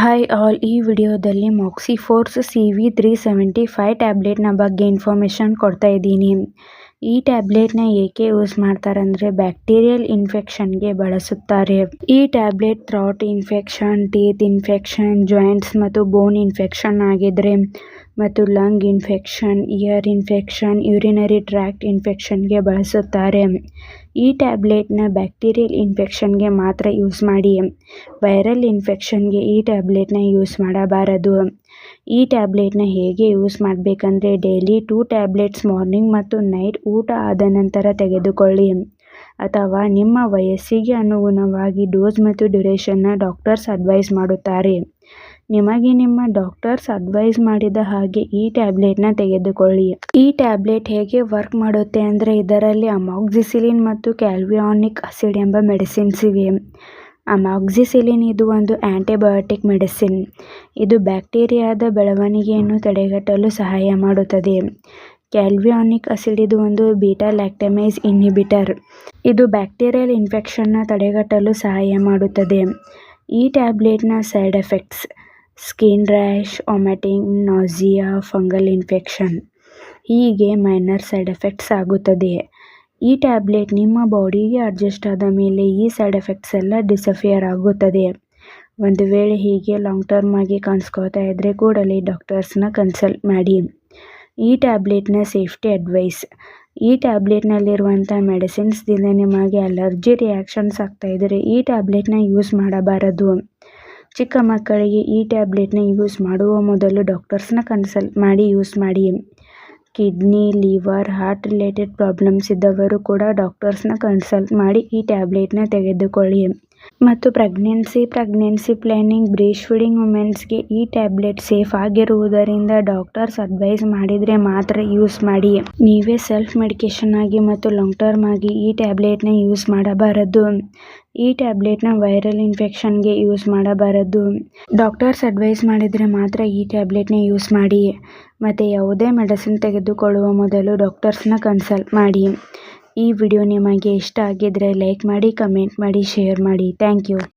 Hi all, ಈ ವಿಡಿಯೋದಲ್ಲಿ ಮಾಕ್ಸಿಫೋರ್ಸ್ CV375 ಟ್ಯಾಬ್ಲೆಟ್ನ ಬಗ್ಗೆ ಇನ್ಫಾರ್ಮೇಷನ್ ಕೊಡ್ತಾ ಇದ್ದೀನಿ. ಈ ಟ್ಯಾಬ್ಲೆಟ್ನ ಏಕೆ ಯೂಸ್ ಮಾಡ್ತಾರಂದರೆ ಬ್ಯಾಕ್ಟೀರಿಯಲ್ ಇನ್ಫೆಕ್ಷನ್ಗೆ ಬಳಸುತ್ತಾರೆ. ಈ tablet throat infection, teeth infection, joints ಮತ್ತು ಬೋನ್ ಇನ್ಫೆಕ್ಷನ್ ಆಗಿದ್ರೆ ಮತ್ತು lung infection, ear infection, urinary tract ಇನ್ಫೆಕ್ಷನ್ಗೆ ಬಳಸುತ್ತಾರೆ. ಈ ಟ್ಯಾಬ್ಲೆಟ್ನ ಬ್ಯಾಕ್ಟೀರಿಯಲ್ ಇನ್ಫೆಕ್ಷನ್ಗೆ ಮಾತ್ರ ಯೂಸ್ ಮಾಡಿ. ವೈರಲ್ ಇನ್ಫೆಕ್ಷನ್ಗೆ ಈ ಟ್ಯಾಬ್ಲೆಟ್ನ ಯೂಸ್ ಮಾಡಬಾರದು. ಈ ಟ್ಯಾಬ್ಲೆಟ್ನ ಹೇಗೆ ಯೂಸ್ ಮಾಡಬೇಕಂದ್ರೆ ಡೈಲಿ 2 ಟ್ಯಾಬ್ಲೆಟ್ಸ್ ಮಾರ್ನಿಂಗ್ ಮತ್ತು ನೈಟ್ ಊಟ ಆದ ನಂತರ ತೆಗೆದುಕೊಳ್ಳಿ. ಅಥವಾ ನಿಮ್ಮ ವಯಸ್ಸಿಗೆ ಅನುಗುಣವಾಗಿ ಡೋಸ್ ಮತ್ತು ಡ್ಯೂರೇಷನ್ನ ಡಾಕ್ಟರ್ಸ್ ಅಡ್ವೈಸ್ ಮಾಡುತ್ತಾರೆ. ನಿಮಗೆ ನಿಮ್ಮ ಡಾಕ್ಟರ್ಸ್ ಅಡ್ವೈಸ್ ಮಾಡಿದ ಹಾಗೆ ಈ ಟ್ಯಾಬ್ಲೆಟ್ನ ತೆಗೆದುಕೊಳ್ಳಿ. ಈ ಟ್ಯಾಬ್ಲೆಟ್ ಹೇಗೆ ವರ್ಕ್ ಮಾಡುತ್ತೆ ಅಂದರೆ ಇದರಲ್ಲಿ ಅಮಾಕ್ಸಿಸಿಲಿನ್ ಮತ್ತು ಕ್ಯಾಲ್ವಿಯಾನಿಕ್ ಆಸಿಡ್ ಎಂಬ ಮೆಡಿಸಿನ್ಸ್ ಇವೆ. ಅಮಾಕ್ಸಿಸಿಲಿನ್ ಇದು ಒಂದು ಆಂಟಿಬಯೋಟಿಕ್ ಮೆಡಿಸಿನ್. ಇದು ಬ್ಯಾಕ್ಟೀರಿಯಾದ ಬೆಳವಣಿಗೆಯನ್ನು ತಡೆಗಟ್ಟಲು ಸಹಾಯ ಮಾಡುತ್ತದೆ. ಕ್ಯಾಲ್ವಿಯಾನಿಕ್ ಆಸಿಡ್ ಇದು ಒಂದು ಬೀಟಾ ಲ್ಯಾಕ್ಟಮೇಸ್ ಇನ್ಹಿಬಿಟರ್. ಇದು ಬ್ಯಾಕ್ಟೀರಿಯಲ್ ಇನ್ಫೆಕ್ಷನ್ನ ತಡೆಗಟ್ಟಲು ಸಹಾಯ ಮಾಡುತ್ತದೆ. ಈ ಟ್ಯಾಬ್ಲೆಟ್ನ side effects: skin rash, vomiting, nausea, fungal infection ಹೀಗೆ ಮೈನರ್ ಸೈಡ್ ಎಫೆಕ್ಟ್ಸ್ ಆಗುತ್ತದೆ. ಈ ಟ್ಯಾಬ್ಲೆಟ್ ನಿಮ್ಮ ಬಾಡಿಗೆ ಅಡ್ಜಸ್ಟ್ ಆದ ಮೇಲೆ ಈ ಸೈಡ್ ಎಫೆಕ್ಟ್ಸ್ ಎಲ್ಲ ಡಿಸಫಿಯರ್ ಆಗುತ್ತದೆ. ಒಂದು ವೇಳೆ ಹೀಗೆ ಲಾಂಗ್ ಟರ್ಮ್ ಆಗಿ ಕಾಣಿಸ್ಕೋತಾ ಇದ್ರೆ ಕೂಡಲೇ ಡಾಕ್ಟರ್ಸ್ನ ಕನ್ಸಲ್ಟ್ ಮಾಡಿ. ಈ ಟ್ಯಾಬ್ಲೆಟ್ನ ಸೇಫ್ಟಿ ಅಡ್ವೈಸ್: ಈ ಟ್ಯಾಬ್ಲೆಟ್ನಲ್ಲಿರುವಂಥ ಮೆಡಿಸಿನ್ಸ್ದಿಂದ ನಿಮಗೆ ಅಲರ್ಜಿ ರಿಯಾಕ್ಷನ್ಸ್ ಆಗ್ತಾ ಇದ್ದರೆ ಈ ಟ್ಯಾಬ್ಲೆಟ್ನ ಯೂಸ್ ಮಾಡಬಾರದು. ಚಿಕ್ಕ ಮಕ್ಕಳಿಗೆ ಈ ಟ್ಯಾಬ್ಲೆಟ್ನ ಯೂಸ್ ಮಾಡುವ ಮೊದಲು ಡಾಕ್ಟರ್ಸ್ನ ಕನ್ಸಲ್ಟ್ ಮಾಡಿ ಯೂಸ್ ಮಾಡಿ. Kidney, liver, heart related problems ಇದ್ದವರು ಕೂಡ ಡಾಕ್ಟರ್ಸ್ನ ಕನ್ಸಲ್ಟ್ ಮಾಡಿ ಈ ಟ್ಯಾಬ್ಲೆಟ್ನ ತೆಗೆದುಕೊಳ್ಳಿ. ಮತ್ತು ಪ್ರೆಗ್ನೆನ್ಸಿ ಪ್ಲಾನಿಂಗ್, ಬ್ರೀಸ್ಟ್ ಫೀಡಿಂಗ್ ವುಮೆನ್ಸ್ಗೆ ಈ ಟ್ಯಾಬ್ಲೆಟ್ ಸೇಫ್ ಆಗಿರುವುದರಿಂದ ಡಾಕ್ಟರ್ಸ್ ಅಡ್ವೈಸ್ ಮಾಡಿದರೆ ಮಾತ್ರ ಯೂಸ್ ಮಾಡಿ. ನೀವೇ ಸೆಲ್ಫ್ ಮೆಡಿಕೇಷನ್ ಆಗಿ ಮತ್ತು ಲಾಂಗ್ ಟರ್ಮ್ ಆಗಿ ಈ ಟ್ಯಾಬ್ಲೆಟ್ನ ಯೂಸ್ ಮಾಡಬಾರದು. ಈ ಟ್ಯಾಬ್ಲೆಟ್ನ ವೈರಲ್ ಇನ್ಫೆಕ್ಷನ್ಗೆ ಯೂಸ್ ಮಾಡಬಾರದು. ಡಾಕ್ಟರ್ಸ್ ಅಡ್ವೈಸ್ ಮಾಡಿದರೆ ಮಾತ್ರ ಈ ಟ್ಯಾಬ್ಲೆಟ್ನ ಯೂಸ್ ಮಾಡಿ. ಮತ್ತು ಯಾವುದೇ ಮೆಡಿಸಿನ್ ತೆಗೆದುಕೊಳ್ಳುವ ಮೊದಲು ಡಾಕ್ಟರ್ಸ್ನ ಕನ್ಸಲ್ಟ್ ಮಾಡಿ. ಈ ವಿಡಿಯೋ ನಿಮಗೆ ಇಷ್ಟ ಆಗಿದ್ರೆ ಲೈಕ್ ಮಾಡಿ, ಕಮೆಂಟ್ ಮಾಡಿ, ಶೇರ್ ಮಾಡಿ. Thank you.